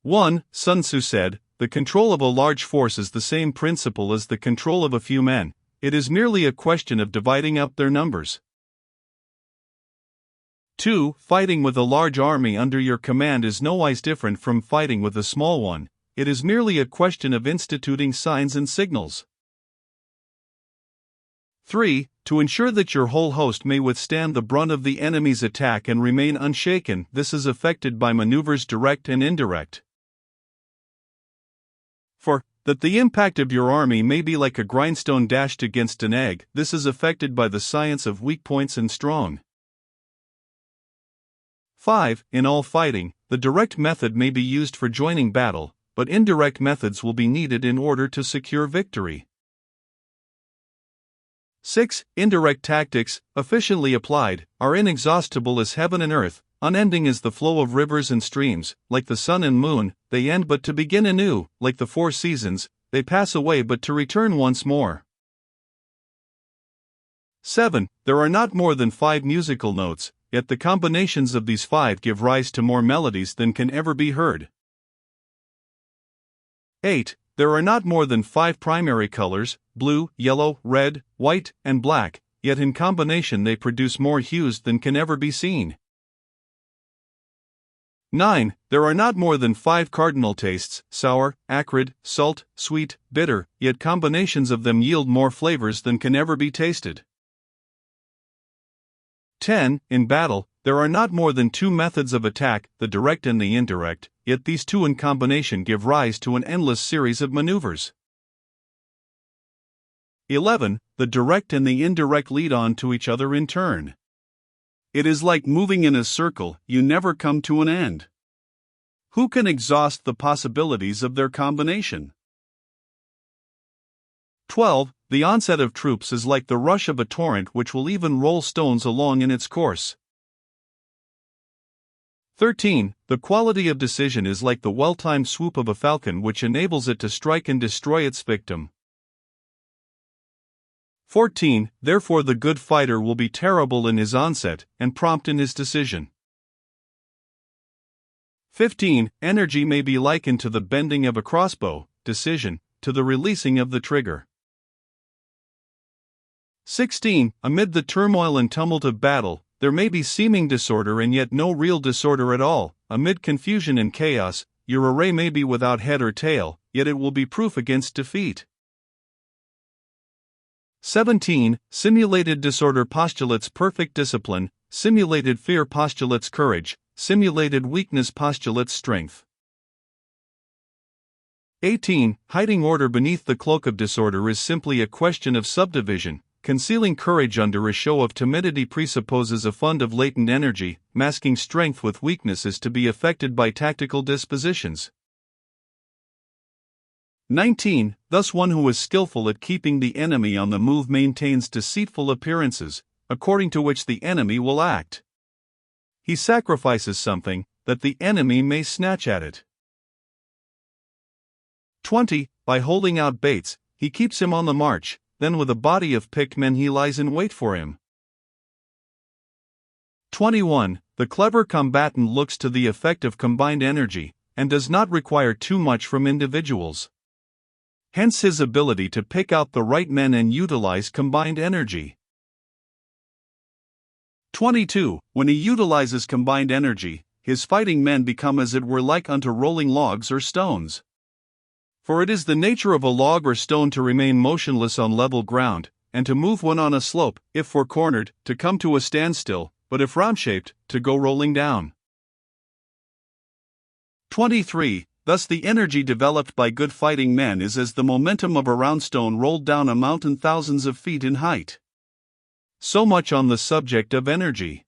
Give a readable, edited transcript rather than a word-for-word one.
1. Sun Tzu said, "The control of a large force is the same principle as the control of a few men. It is merely a question of dividing up their numbers." 2. Fighting with a large army under your command is nowise different from fighting with a small one. It is merely a question of instituting signs and signals. 3. To ensure that your whole host may withstand the brunt of the enemy's attack and remain unshaken, this is effected by maneuvers direct and indirect. 4. That the impact of your army may be like a grindstone dashed against an egg, this is effected by the science of weak points and strong. 5. In all fighting, the direct method may be used for joining battle, but indirect methods will be needed in order to secure victory. 6. Indirect tactics, efficiently applied, are inexhaustible as heaven and earth, unending as the flow of rivers and streams, like the sun and moon, they end but to begin anew, like the four seasons, they pass away but to return once more. 7. There are not more than 5 musical notes, yet the combinations of these 5 give rise to more melodies than can ever be heard. 8. There are not more than 5 primary colors, blue, yellow, red, white, and black, yet in combination they produce more hues than can ever be seen. 9. There are not more than 5 cardinal tastes, sour, acrid, salt, sweet, bitter, yet combinations of them yield more flavors than can ever be tasted. 10. In battle, there are not more than 2 methods of attack, the direct and the indirect, yet these 2 in combination give rise to an endless series of maneuvers. 11. The direct and the indirect lead on to each other in turn. It is like moving in a circle, you never come to an end. Who can exhaust the possibilities of their combination? 12. The onset of troops is like the rush of a torrent which will even roll stones along in its course. 13. The quality of decision is like the well-timed swoop of a falcon which enables it to strike and destroy its victim. 14. Therefore the good fighter will be terrible in his onset, and prompt in his decision. 15. Energy may be likened to the bending of a crossbow, decision, to the releasing of the trigger. 16. Amid the turmoil and tumult of battle, there may be seeming disorder and yet no real disorder at all. Amid confusion and chaos, your array may be without head or tail, yet it will be proof against defeat. 17. Simulated disorder postulates perfect discipline, simulated fear postulates courage, simulated weakness postulates strength. 18. Hiding order beneath the cloak of disorder is simply a question of subdivision. Concealing courage under a show of timidity presupposes a fund of latent energy. Masking strength with weakness is to be effected by tactical dispositions. 19. Thus one who is skillful at keeping the enemy on the move maintains deceitful appearances, according to which the enemy will act. He sacrifices something, that the enemy may snatch at it. 20. By holding out baits, he keeps him on the march, then with a body of picked men he lies in wait for him. 21. The clever combatant looks to the effect of combined energy, and does not require too much from individuals. Hence his ability to pick out the right men and utilize combined energy. 22. When he utilizes combined energy, his fighting men become as it were like unto rolling logs or stones. For it is the nature of a log or stone to remain motionless on level ground, and to move when on a slope, if four-cornered, to come to a standstill, but if round-shaped, to go rolling down. 23. Thus the energy developed by good fighting men is as the momentum of a round stone rolled down a mountain thousands of feet in height. So much on the subject of energy.